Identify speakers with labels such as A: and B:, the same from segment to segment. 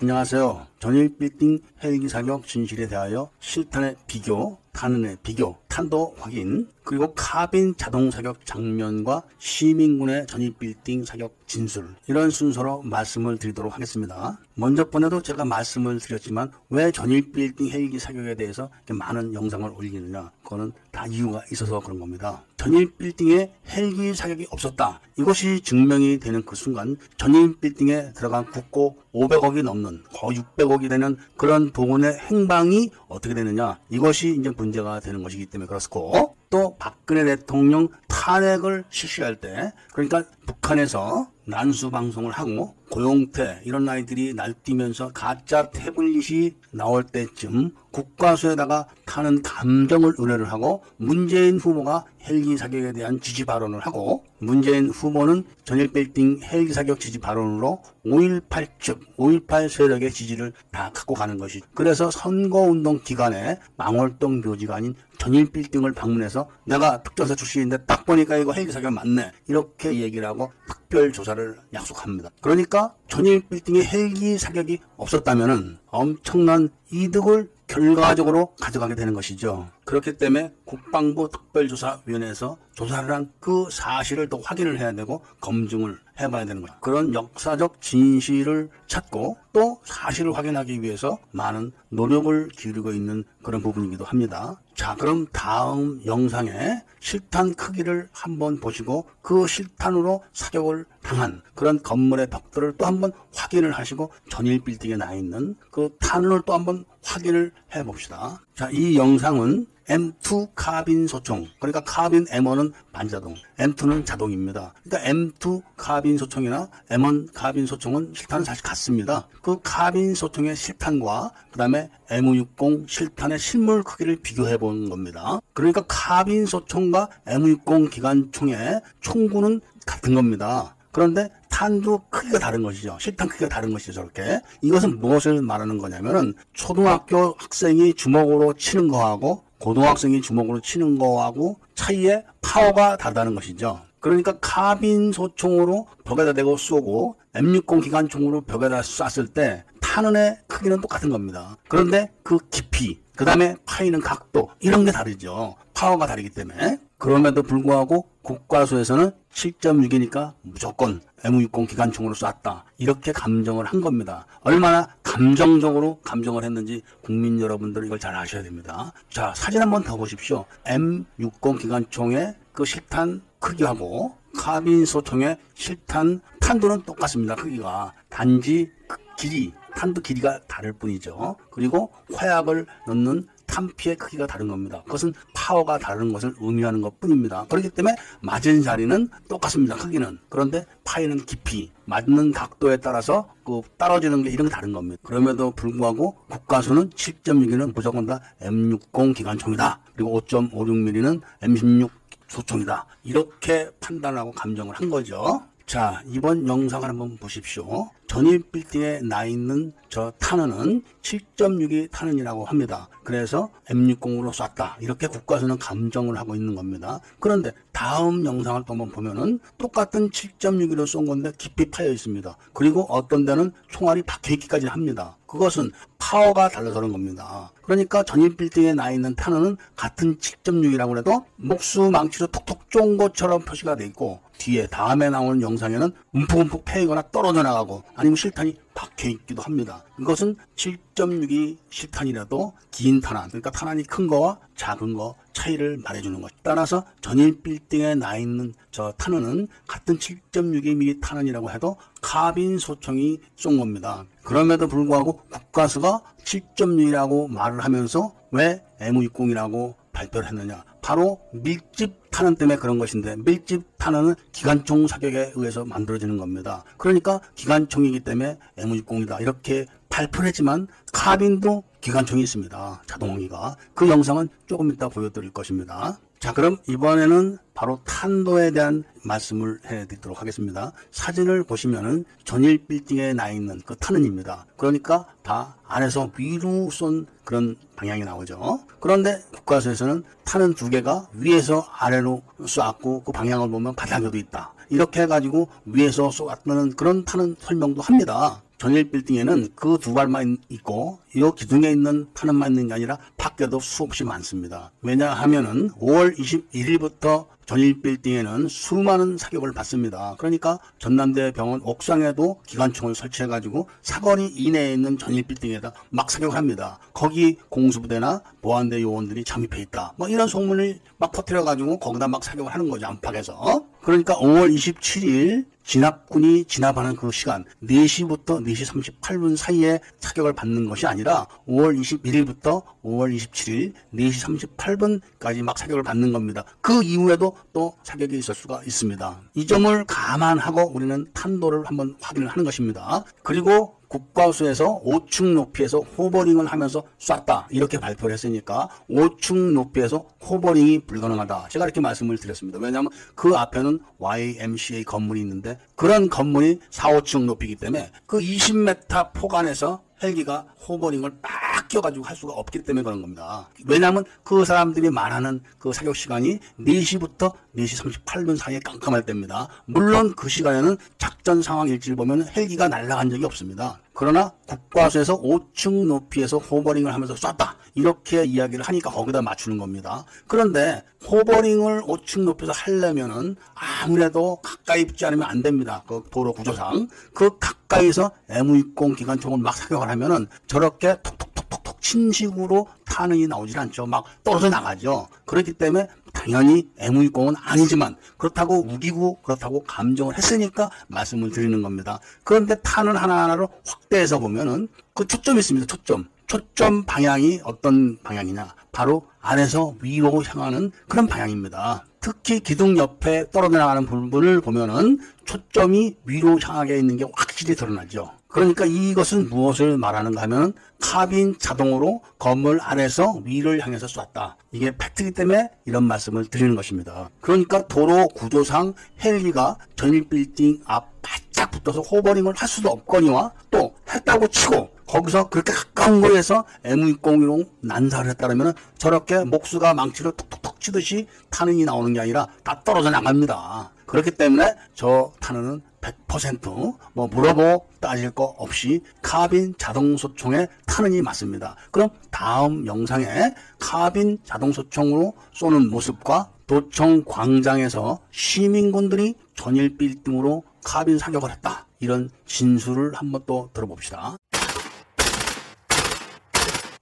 A: 안녕하세요. 전일빌딩 헬기 사격 진실에 대하여 실탄의 비교, 탄원의 비교, 탄도 확인, 그리고 카빈 자동 사격 장면과 시민군의 전일빌딩 사격 진술, 이런 순서로 말씀을 드리도록 하겠습니다. 먼저 번에도 제가 말씀을 드렸지만 왜 전일빌딩 헬기 사격에 대해서 이렇게 많은 영상을 올리느냐, 그거는 다 이유가 있어서 그런 겁니다. 전일빌딩에 헬기 사격이 없었다, 이것이 증명이 되는 그 순간 전일빌딩에 들어간 국고 500억이 넘는 거의 600억이 되는 그런 돈의 행방이 어떻게 되느냐, 이것이 이제 문제가 되는 것이기 때문에 그렇고, 또 박근혜 대통령 탄핵을 실시할 때, 그러니까 북한에서 난수 방송을 하고 고용태 이런 아이들이 날뛰면서 가짜 태블릿이 나올 때쯤 국과수에다가 타는 감정을 의뢰를 하고 문재인 후보가 헬기 사격에 대한 지지 발언을 하고, 문재인 후보는 전일빌딩 헬기 사격 지지 발언으로 5.18 측, 5.18 세력의 지지를 다 갖고 가는 것이, 그래서 선거운동 기간에 망월동 묘지가 아닌 전일빌딩을 방문해서 내가 특전사 출신인데 딱 보니까 이거 헬기 사격 맞네, 이렇게 얘기를 하고 특별 조사를 약속합니다. 그러니까 전일빌딩에 헬기 사격이 없었다면은 엄청난 이득을 결과적으로 가져가게 되는 것이죠. 그렇기 때문에 국방부 특별조사위원회에서 조사를 한 그 사실을 또 확인을 해야 되고 검증을 해봐야 되는 거죠. 그런 역사적 진실을 찾고 또 사실을 확인하기 위해서 많은 노력을 기울이고 있는 그런 부분이기도 합니다. 자, 그럼 다음 영상에 실탄 크기를 한번 보시고 그 실탄으로 사격을 당한 그런 건물의 벽들을 또 한번 확인을 하시고 전일빌딩에 나 있는 그 탄을 또 한번 확인을 해 봅시다. 자, 이 영상은 M2 카빈 소총, 그러니까 카빈 M1은 반자동, M2는 자동입니다. 그러니까 M2 카빈 소총이나 M1 카빈 소총은 실탄은 사실 같습니다. 그 카빈 소총의 실탄과 그 다음에 M60 실탄의 실물 크기를 비교해 본 겁니다. 그러니까 카빈 소총과 M60 기관총의 총구는 같은 겁니다. 그런데 탄도 크기가 다른 것이죠. 실탄 크기가 다른 것이죠. 저렇게. 이것은 무엇을 말하는 거냐면은 초등학교 학생이 주먹으로 치는 거하고 고등학생이 주먹으로 치는 거하고 차이의 파워가 다르다는 것이죠. 그러니까 카빈 소총으로 벽에다 대고 쏘고 M60 기관총으로 벽에다 쐈을 때 탄원의 크기는 똑같은 겁니다. 그런데 그 깊이, 그 다음에 파이는 각도, 이런 게 다르죠. 파워가 다르기 때문에. 그럼에도 불구하고 국과수에서는 7.6이니까 무조건 M60 기관총으로 쐈다, 이렇게 감정을 한 겁니다. 얼마나 감정적으로 감정을 했는지 국민 여러분들 이걸 잘 아셔야 됩니다. 자, 사진 한번 더 보십시오. M60 기관총의 그 실탄 크기하고 카빈 소총의 실탄 탄도는 똑같습니다. 크기가. 단지 길이, 탄도 길이가 다를 뿐이죠. 그리고 화약을 넣는 탄피의 크기가 다른 겁니다. 그것은 파워가 다른 것을 의미하는 것 뿐입니다. 그렇기 때문에 맞은 자리는 똑같습니다. 크기는. 그런데 파이는 깊이, 맞는 각도에 따라서 그 떨어지는 게 이런 게 다른 겁니다. 그럼에도 불구하고 국가수는 7.6는 무조건 다 M60 기관총이다, 그리고 5.56mm는 M16 소총이다, 이렇게 판단하고 감정을 한 거죠. 자, 이번 영상을 한번 보십시오. 전일빌딩에 나 있는 저 탄원은 7.6이 탄원이라고 합니다. 그래서 M60으로 쐈다, 이렇게 국가수는 감정을 하고 있는 겁니다. 그런데 다음 영상을 또 한번 보면은 똑같은 7.6으로 쏜 건데 깊이 파여 있습니다. 그리고 어떤 데는 총알이 박혀 있기까지 합니다. 그것은 파워가 달라서 그런 겁니다. 그러니까 전일빌딩에 나 있는 탄원은 같은 7.6이라고 해도 목수 망치로 톡톡 쫀 것처럼 표시가 돼 있고, 뒤에 다음에 나오는 영상에는 움푹움푹 패이거나 떨어져 나가고 아니면 실탄이 박혀 있기도 합니다. 이것은 7.6이 실탄이라도 긴 탄환, 그러니까 탄환이 큰 거와 작은 거 차이를 말해주는 것. 따라서 전일빌딩에 나 있는 저 탄원은 같은 7.62mm 탄원이라고 해도 카빈 소총이 쏜 겁니다. 그럼에도 불구하고 국가수가 7.6이라고 말을 하면서 왜 M60이라고 발표를 했느냐, 바로 밀집 탄원 때문에 그런 것인데, 밀집 탄원은 기관총 사격에 의해서 만들어지는 겁니다. 그러니까 기관총이기 때문에 M60이다, 이렇게 발표를 했지만 카빈도 기관총이 있습니다. 자동기가. 그 영상은 조금 이따 보여드릴 것입니다. 자, 그럼 이번에는 바로 탄도에 대한 말씀을 해드리도록 하겠습니다. 사진을 보시면은 전일빌딩에 나 있는 그 탄원입니다. 그러니까 다 안에서 위로 쏜 그런 방향이 나오죠. 그런데 국가수에서는 탄원 두 개가 위에서 아래로 쏘았고 그 방향을 보면 바닥에도 있다, 이렇게 해가지고 위에서 쏘았다는 그런 탄원 설명도 합니다. 전일 빌딩에는 그 두 발만 있고 이 기둥에 있는 탄원만 있는 게 아니라 밖에도 수없이 많습니다. 왜냐하면은 5월 21일부터 전일 빌딩에는 수많은 사격을 받습니다. 그러니까 전남대 병원 옥상에도 기관총을 설치해가지고 사거리 이내에 있는 전일 빌딩에다 막 사격을 합니다. 거기 공수부대나 보안대 요원들이 잠입해 있다. 뭐 이런 소문을 막 퍼뜨려가지고 거기다 막 사격을 하는 거죠. 안팎에서. 그러니까 5월 27일 진압군이 진압하는 그 시간 4시부터 4시 38분 사이에 사격을 받는 것이 아니라 5월 21일부터 5월 27일 4시 38분까지 막 사격을 받는 겁니다. 그 이후에도 또 사격이 있을 수가 있습니다. 이 점을 감안하고 우리는 탄도를 한번 확인을 하는 것입니다. 그리고 국과수에서 5층 높이에서 호버링을 하면서 쐈다 이렇게 발표를 했으니까 5층 높이에서 호버링이 불가능하다. 제가 이렇게 말씀을 드렸습니다. 왜냐하면 그 앞에는 YMCA 건물이 있는데 그런 건물이 4, 5층 높이기 때문에 그 20m 폭 안에서 헬기가 호버링을 딱 끼워가지고 할 수가 없기 때문에 그런 겁니다. 왜냐하면 그 사람들이 말하는 그 사격 시간이 4시부터 4시 38분 사이에 깜깜할 때입니다. 물론 그 시간에는 작전 상황 일지를 보면 헬기가 날아간 적이 없습니다. 그러나 국과수에서 5층 높이에서 호버링을 하면서 쐈다. 이렇게 이야기를 하니까 거기다 맞추는 겁니다. 그런데 호버링을 5층 높이에서 하려면은 아무래도 가까이 붙지 않으면 안 됩니다. 그 도로 구조상. 그 가까이서 M60 기관총을 막 사격을 하면은 저렇게 톡톡톡톡톡 친 식으로 탄원이 나오질 않죠. 막 떨어져 나가죠. 그렇기 때문에 당연히 M60은 아니지만 그렇다고 우기고 그렇다고 감정을 했으니까 말씀을 드리는 겁니다. 그런데 탄원 하나하나로 확대해서 보면은 그 초점이 있습니다. 초점 방향이 어떤 방향이냐. 바로 아래서 위로 향하는 그런 방향입니다. 특히 기둥 옆에 떨어져 나가는 부분을 보면은 초점이 위로 향하게 있는 게 확실히 드러나죠. 그러니까 이것은 무엇을 말하는가 하면 카빈 자동으로 건물 안에서 위를 향해서 쐈다. 이게 팩트이기 때문에 이런 말씀을 드리는 것입니다. 그러니까 도로 구조상 헬기가 전일 빌딩 앞 바짝 붙어서 호버링을 할 수도 없거니와 또 했다고 치고 거기서 그렇게 가까운 거에서 M60으로 난사를 했다면 저렇게 목수가 망치로 톡톡톡 치듯이 탄원이 나오는 게 아니라 다 떨어져 나갑니다. 그렇기 때문에 저 탄원은 100% 뭐 물어보고 따질 거 없이 카빈 자동소총의 탄원이 맞습니다. 그럼 다음 영상에 카빈 자동소총으로 쏘는 모습과 도청 광장에서 시민군들이 전일 빌딩으로 카빈 사격을 했다. 이런 진술을 한번 또 들어봅시다.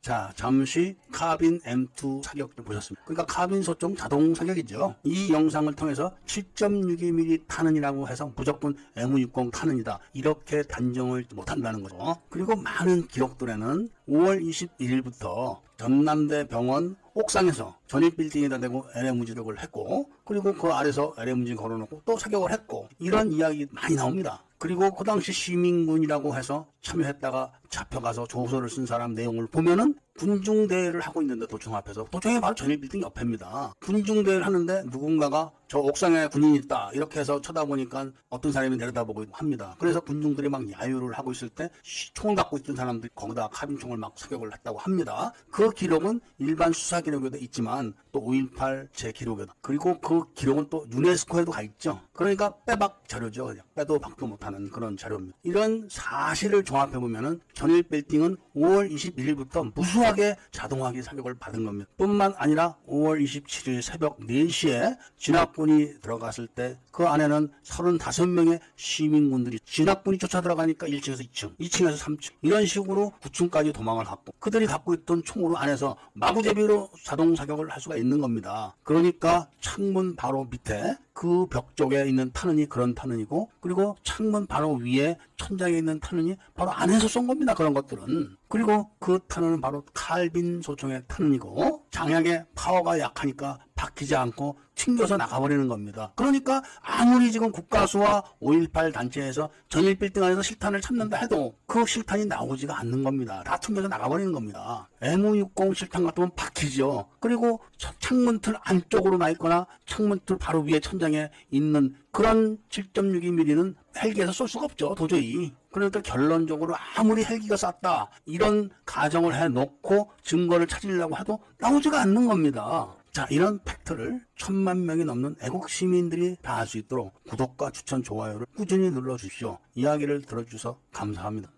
A: 자, 잠시 카빈 M2 사격을 보셨습니다. 그러니까 카빈 소총 자동 사격이죠. 이 영상을 통해서 7.62mm 탄원이라고 해서 무조건 M60 탄원이다. 이렇게 단정을 못한다는 거죠. 그리고 많은 기록들에는 5월 21일부터 전남대 병원 옥상에서 전일 빌딩에다 대고 LMG 사격을 했고 그리고 그 아래서 LMG 걸어놓고 또 사격을 했고 이런 이야기 많이 나옵니다. 그리고 그 당시 시민군이라고 해서 참여했다가 잡혀가서 조서를 쓴 사람 내용을 보면은 군중대회를 하고 있는데 도청 앞에서 도청이 바로 전일 빌딩 옆입니다. 군중대회를 하는데 누군가가 저 옥상에 군인이 있다 이렇게 해서 쳐다보니까 어떤 사람이 내려다보고 합니다. 그래서 군중들이 막 야유를 하고 있을 때 총을 갖고 있던 사람들이 거기다 카빈총을 막 사격을 했다고 합니다. 그 기록은 일반 수사 기록에도 있지만 또 5.18 제 기록에도 그리고 그 기록은 또 유네스코에도 가 있죠. 그러니까 빼박 자료죠. 그냥 빼도 박도 못하는 그런 자료입니다. 이런 사실을 종합해 보면은 전일 빌딩은 5월 21일부터 무수하게 자동화기 사격을 받은 겁니다. 뿐만 아니라 5월 27일 새벽 4시에 진압군이 들어갔을 때 그 안에는 35명의 시민군들이 진압군이 쫓아 들어가니까 1층에서 2층, 2층에서 3층 이런 식으로 9층까지 도망을 갔고 그들이 갖고 있던 총으로 안에서 마구제비로 자동 사격을 할 수가 있는 겁니다. 그러니까 창문 바로 밑에 그 벽 쪽에 있는 탄원이 그런 탄원이고 그리고 창문 바로 위에 천장에 있는 탄원이 바로 안에서 쏜 겁니다. 그런 것들은. 그리고 그 탄원은 바로 칼빈 소총의 탄원이고 장약의 파워가 약하니까 박히지 않고 튕겨서 나가버리는 겁니다. 그러니까 아무리 지금 국가수와 5.18 단체에서 전일 빌딩 안에서 실탄을 찾는다 해도 그 실탄이 나오지가 않는 겁니다. 다 튕겨서 나가버리는 겁니다. M60 실탄 같으면 박히죠. 그리고 창문틀 안쪽으로 나 있거나 창문틀 바로 위에 천장에 있는 그런 7.62mm는 헬기에서 쏠 수가 없죠. 도저히. 그러니까 결론적으로 아무리 헬기가 쐈다 이런 가정을 해놓고 증거를 찾으려고 해도 나오지가 않는 겁니다. 자, 이런 팩트를 1000만 명이 넘는 애국 시민들이 다 알 수 있도록 구독과 추천, 좋아요를 꾸준히 눌러주십시오. 이야기를 들어주셔서 감사합니다.